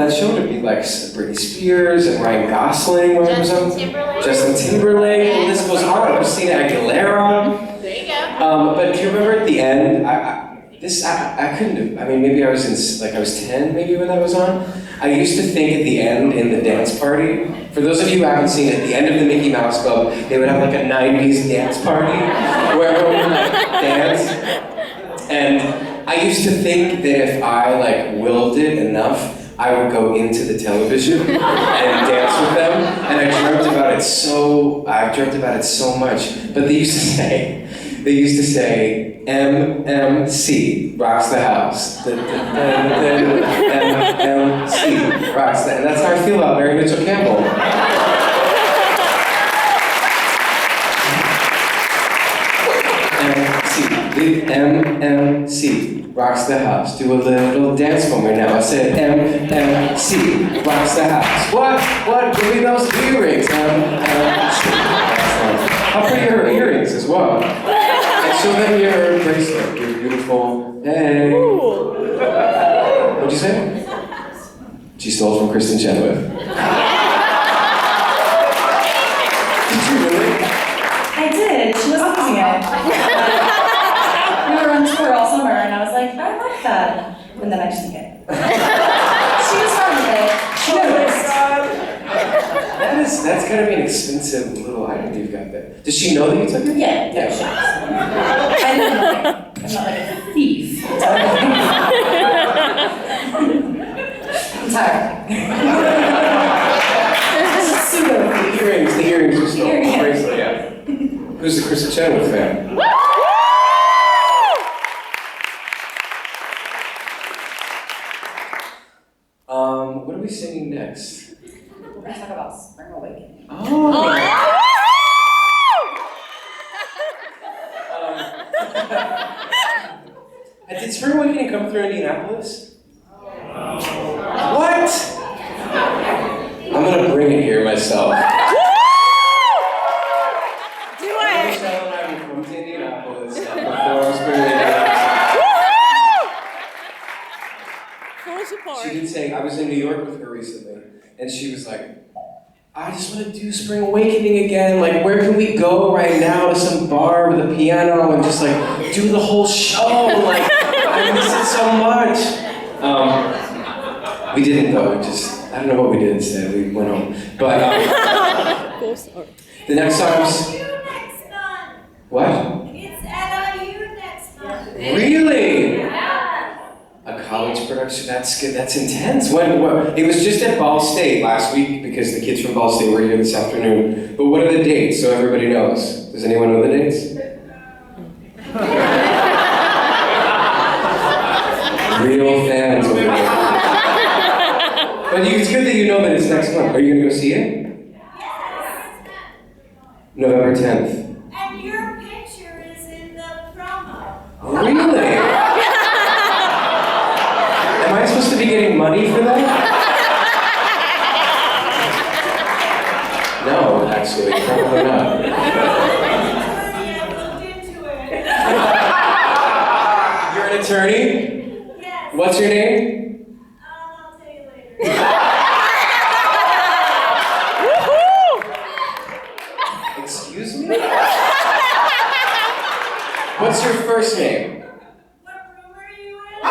that show to be like Britney Spears and Ryan Gosling, Justin Timberlake. Justin Timberlake, and this goes on. Christina Aguilera. There you go. But do you remember at the end? I couldn't have. I mean, maybe I was 10, maybe when that was on. I used to think at the end in the dance party. For those of you who haven't seen it, at the end of the Mickey Mouse Club, they would have like a '90s dance party where everyone would like dance. And I used to think that if I like willed it enough, I would go into the television and dance with them. And I've dreamt about it so much. But they used to say, MMC rocks the house. MMC rocks the, and that's how I feel about Mary Mitchell Campbell. MMC rocks the house. Do a little dance for me now. I said MMC rocks the house. What? Give me those earrings. MMC. How pretty are her earrings as well. And show them your bracelet. You're beautiful. Hey. What'd you say? She stole from Kristen Chenoweth. Did you really? I did. She was using it. We were on tour all summer, and I was like, I like that. And then I just took it. She was fun with it. She noticed. That's gotta be an expensive little item you've got there. Does she know that you took it? Yeah, she does. I'm not like a thief. I'm tired. Pseudo thief. The earrings are still bracelet, yeah. Who's the Kristen Chenoweth fan? What are we singing next? We're gonna talk about Spring Awakening. Did Spring Awakening come through Indianapolis? What? I'm gonna bring it here myself. Do it! Michelle and I were from Indianapolis before Spring Awakening. She did say, I was in New York with her recently, and she was like, I just want to do Spring Awakening again. Like, where can we go right now to some bar with a piano and just like do the whole show? Like, I miss it so much. We didn't though. I don't know what we did instead. We went home. But the next song's what? It's at IU next month. Really? A college production? That's good. That's intense. When? It was just at Ball State last week because the kids from Ball State were here this afternoon. But what are the dates so everybody knows? Does anyone know the dates? Real fans over there. But it's good that you know that it's next month. Are you going to go see it? November 10th. And your picture is in the promo. Really? Am I supposed to be getting money for that? No, actually, probably not. You're an attorney? Yes. What's your name? I'll tell you later. Excuse me? What's your first name? What room are you in?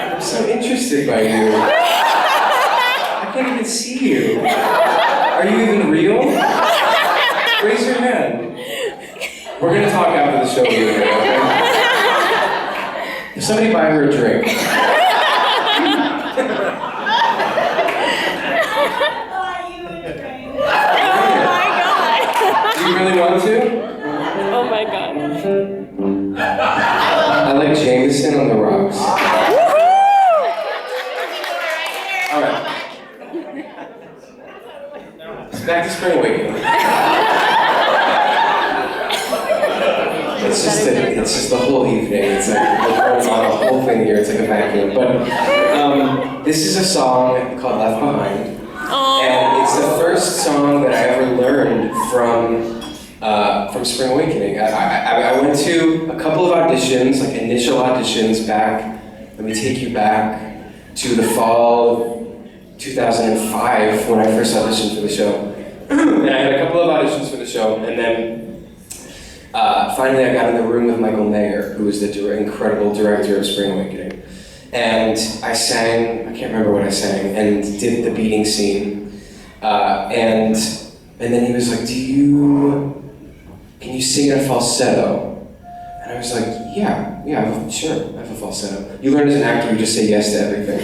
I'm so interested by you. I can't even see you. Are you even real? Raise your hand. We're gonna talk after the show. Okay? If somebody buy her a drink. I'll buy you a drink. Do you really want to? Oh my god. I like Jameson on the rocks. All right. Back to Spring Awakening. It's just the whole evening. It's like going on a whole thing here. It's like a vacuum. But this is a song called Left Behind, and from Spring Awakening. I went to a couple of auditions, like initial auditions back, let me take you back to the fall of 2005 when I first auditioned for the show. And I had a couple of auditions for the show, and then finally I got in the room with Michael Mayer, who was the incredible director of Spring Awakening. And I sang, I can't remember what I sang, and did the beating scene. And then he was like, can you sing in a falsetto? And I was like, yeah, sure, I have a falsetto. You learn as an actor, you just say yes to everything.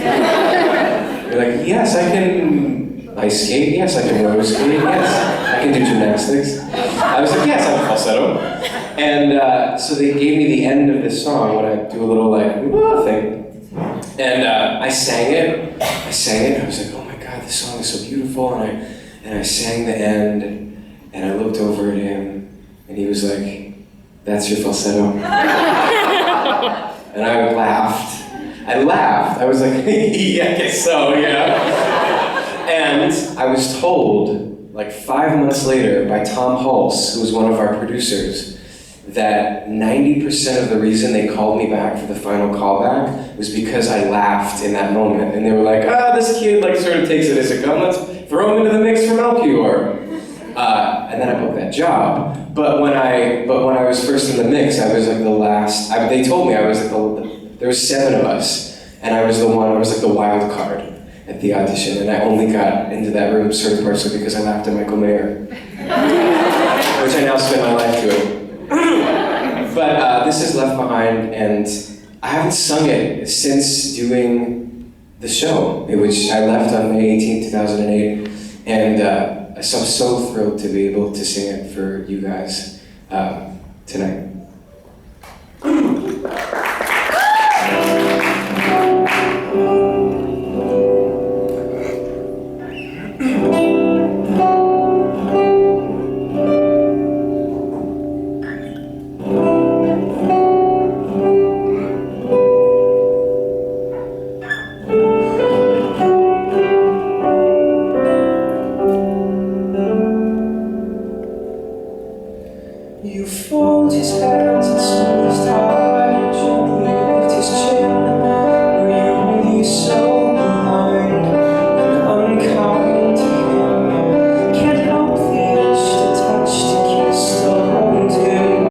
You're like, yes, I can ice skate, yes, I can roller skate, yes, I can do gymnastics. I was like, yes, I have a falsetto. And so they gave me the end of this song when I do a little like, whoa thing. And I sang it, and I was like, oh my God, this song is so beautiful. And I sang the end, and I looked over at him, and he was like, that's your falsetto? And I laughed. I was like, yeah, I guess so, yeah. And I was told, like 5 months later, by Tom Hulse, who was one of our producers, that 90% of the reason they called me back for the final callback was because I laughed in that moment. And they were like, this kid like sort of takes it as a gun, let's throw him into the mix for Melchior. And then I booked that job. But when I was first in the mix, I was like the last, they told me I was like there was 7 of us, and I was like the wild card at the audition, and I only got into that room sort of partially because I laughed at Michael Mayer, which I now spend my life doing. But this is Left Behind, and I haven't sung it since doing the show, which I left on May 18, 2008, and so I'm so thrilled to be able to sing it for you guys tonight.